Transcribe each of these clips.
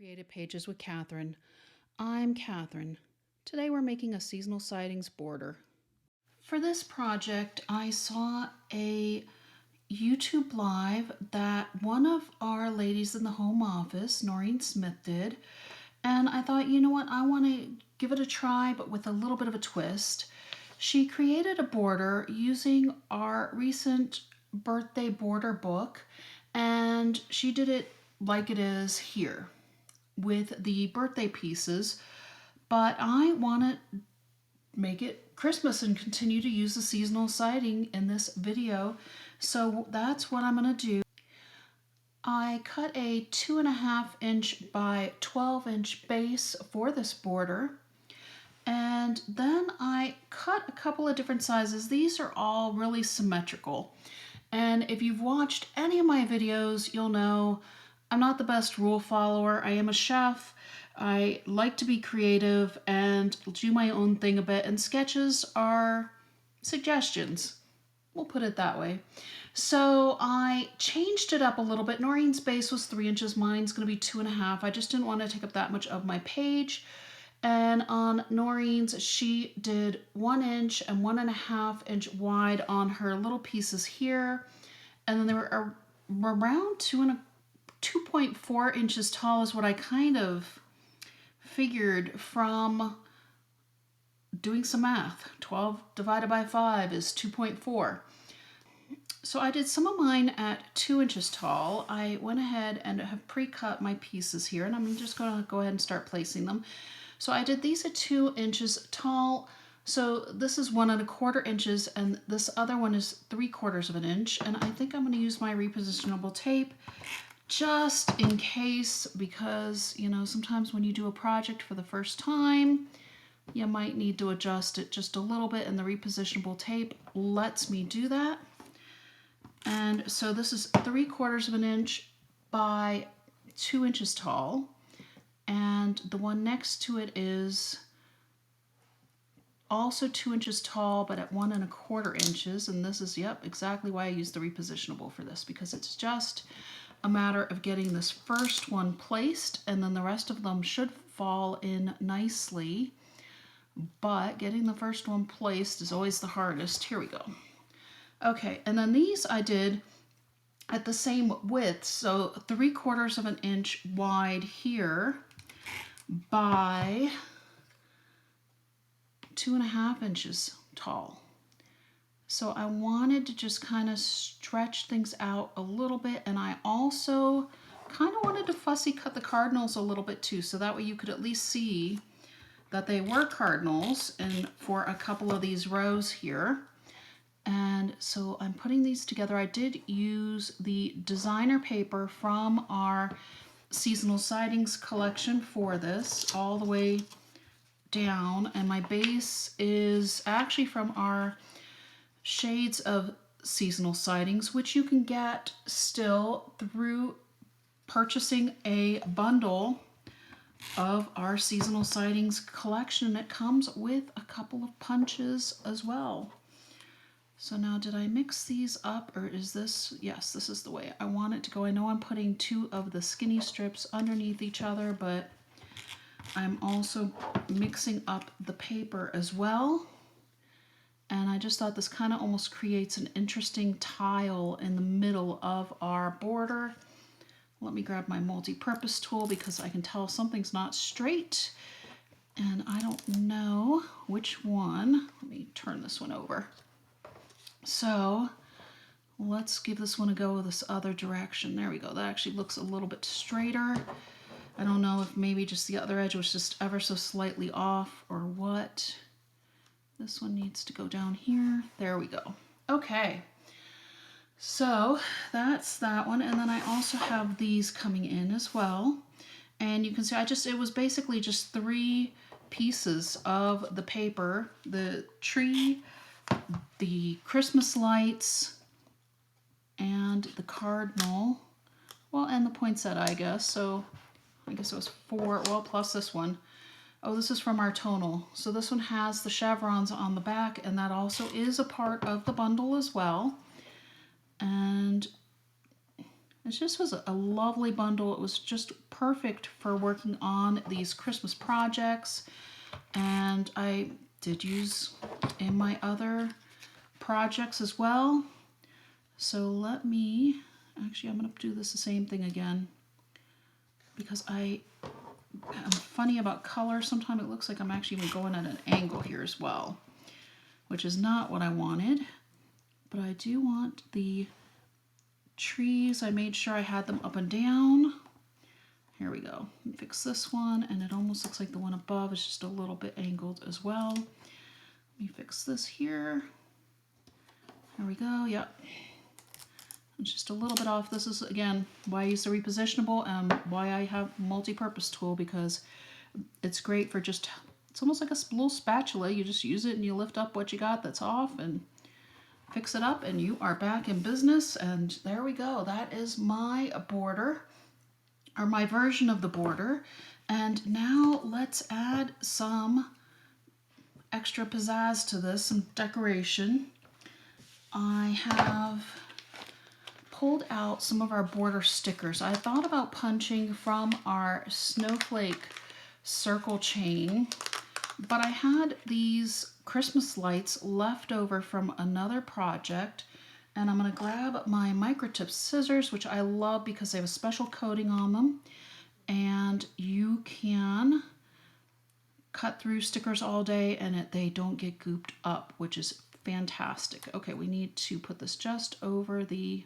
Creative Pages with Catherine. I'm Catherine. Today we're making a seasonal sightings border. For this project, I saw a YouTube live that one of our ladies in the home office, Noreen Smith, did. And I thought, you know what, I want to give it a try, but with a little bit of a twist. She created a border using our recent birthday border book, and she did it like it is here with the birthday pieces, but I want to make it Christmas and continue to use the seasonal sighting in this video. So that's what I'm going to do. I cut a 2.5 inch by 12 inch base for this border. And then I cut a couple of different sizes. These are all really symmetrical. And if you've watched any of my videos, you'll know I'm not the best rule follower. I am a chef. I like to be creative and do my own thing a bit, and sketches are suggestions. We'll put it that way. So I changed it up a little bit. Noreen's base was 3 inches. Mine's going to be 2.5. I just didn't want to take up that much of my page. And on Noreen's, she did 1 inch and 1.5 inch wide on her little pieces here. And then they were around 2.4 inches tall is what I kind of figured from doing some math. 12 divided by 5 is 2.4. So I did some of mine at 2 inches tall. I went ahead and have pre-cut my pieces here, and I'm just going to go ahead and start placing them. So I did these at 2 inches tall. So this is 1.25 inches, and this other one is 3/4 of an inch. And I think I'm going to use my repositionable tape just in case, because, you know, sometimes when you do a project for the first time, you might need to adjust it just a little bit, and the repositionable tape lets me do that. And so this is 3/4 of an inch by 2 inches tall. And the one next to it is also 2 inches tall, but at 1.25 inches. And this is, yep, exactly why I use the repositionable for this, because it's just a matter of getting this first one placed, and then the rest of them should fall in nicely. But getting the first one placed is always the hardest. Here we go. Okay, and then these I did at the same width, so 3/4 of an inch wide here by 2.5 inches tall. So I wanted to just kind of stretch things out a little bit, and I also kind of wanted to fussy cut the cardinals a little bit too, so that way you could at least see that they were cardinals and for a couple of these rows here. And so I'm putting these together. I did use the designer paper from our seasonal sightings collection for this all the way down, and my base is actually from our shades of seasonal sightings, which you can get still through purchasing a bundle of our seasonal sightings collection. It comes with a couple of punches as well. So now, did I mix these up, or is this, yes, this is the way I want it to go. I know I'm putting 2 of the skinny strips underneath each other, but I'm also mixing up the paper as well. And I just thought this kind of almost creates an interesting tile in the middle of our border. Let me grab my multi-purpose tool, because I can tell something's not straight and I don't know which one. Let me turn this one over. So let's give this one a go this other direction. There we go. That actually looks a little bit straighter. I don't know if maybe just the other edge was just ever so slightly off or what. This one needs to go down here. There we go. Okay. So that's that one. And then I also have these coming in as well. And you can see it was basically just 3 pieces of the paper, the tree, the Christmas lights, and the cardinal, well, and the poinsettia, I guess. So I guess it was 4, well, plus this one. Oh, this is from our tonal. So this one has the chevrons on the back, and that also is a part of the bundle as well. And It just was a lovely bundle. It was just perfect for working on these Christmas projects. And I did use in my other projects as well. So let me, actually I'm going to do this the same thing again, because I'm funny about color. Sometimes it looks like I'm actually even going at an angle here as well, which is not what I wanted. But I do want the trees. I made sure I had them up and down. Here we go. Fix this one, and it almost looks like the one above is just a little bit angled as well. Let me fix this here. There we go. Yep. It's just a little bit off. This is, again, why I use the repositionable and why I have multi-purpose tool, because it's great for just, it's almost like a little spatula. You just use it and you lift up what you got that's off and fix it up, and you are back in business. And there we go. That is my border, or my version of the border. And now let's add some extra pizzazz to this, some decoration. I have pulled out some of our border stickers. I thought about punching from our snowflake circle chain, but I had these Christmas lights left over from another project, and I'm going to grab my microtip scissors, which I love because they have a special coating on them, and you can cut through stickers all day and they don't get gooped up, which is fantastic. Okay, we need to put this just over the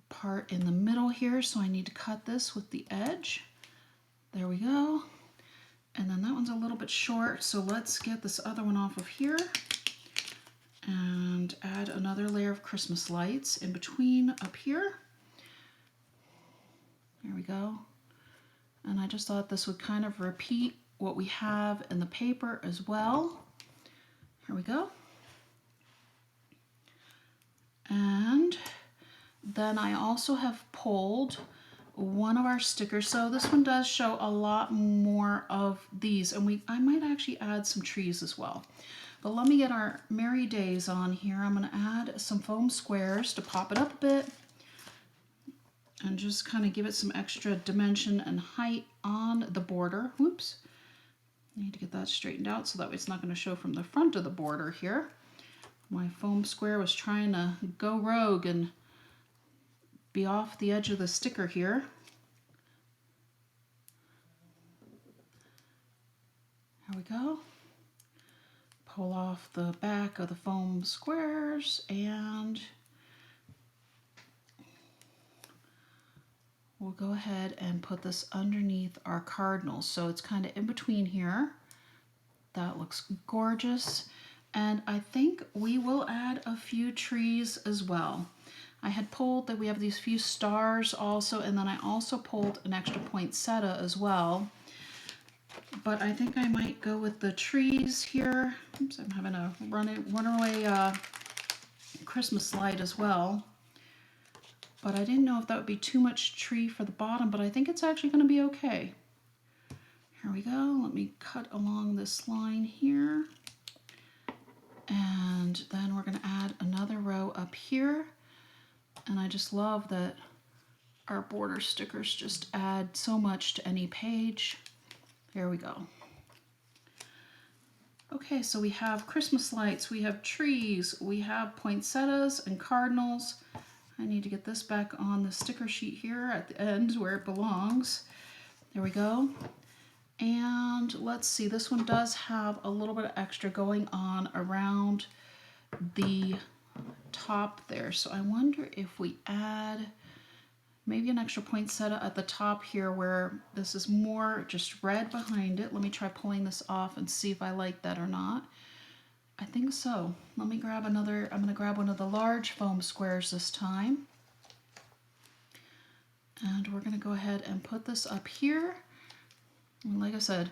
part in the middle here, so I need to cut this with the edge. There we go. And then that one's a little bit short, so let's get this other one off of here and add another layer of Christmas lights in between up here. There we go. And I just thought this would kind of repeat what we have in the paper as well. Here we go. And then I also have pulled one of our stickers. So this one does show a lot more of these, and I might actually add some trees as well. But let me get our Merry Days on here. I'm going to add some foam squares to pop it up a bit and just kind of give it some extra dimension and height on the border. Whoops. I need to get that straightened out so that way it's not going to show from the front of the border here. My foam square was trying to go rogue and be off the edge of the sticker here. There we go. Pull off the back of the foam squares, and we'll go ahead and put this underneath our cardinals. So it's kind of in between here. That looks gorgeous. And I think we will add a few trees as well. I had pulled that we have these few stars also, and then I also pulled an extra poinsettia as well. But I think I might go with the trees here. Oops, I'm having a runaway Christmas light as well. But I didn't know if that would be too much tree for the bottom, but I think it's actually going to be okay. Here we go. Let me cut along this line here. And then we're going to add another row up here. And I just love that our border stickers just add so much to any page. There we go. Okay, so we have Christmas lights, we have trees, we have poinsettias and cardinals. I need to get this back on the sticker sheet here at the end where it belongs. There we go. And let's see, this one does have a little bit of extra going on around the top there. So I wonder if we add maybe an extra poinsettia at the top here where this is more just red behind it. Let me try pulling this off and see if I like that or not. I think so. Let me grab another, I'm going to grab one of the large foam squares this time. And we're going to go ahead and put this up here. And like I said,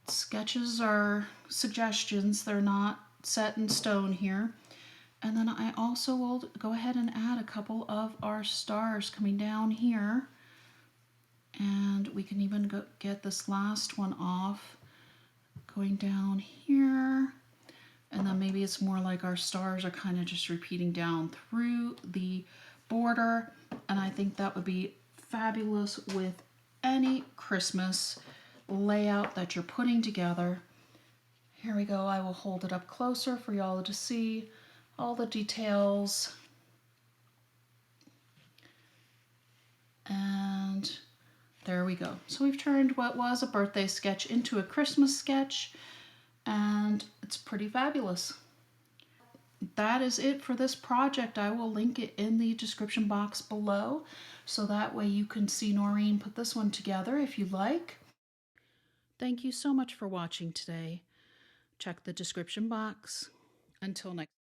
sketches are suggestions. They're not set in stone here. And then I also will go ahead and add a couple of our stars coming down here. And we can even get this last one off going down here. And then maybe it's more like our stars are kind of just repeating down through the border, and I think that would be fabulous with any Christmas layout that you're putting together. Here we go. I will hold it up closer for y'all to see all the details. And there we go. So we've turned what was a birthday sketch into a Christmas sketch, and it's pretty fabulous. That is it for this project. I will link it in the description box below, so that way you can see Noreen put this one together if you like. Thank you so much for watching today. Check the description box. Until next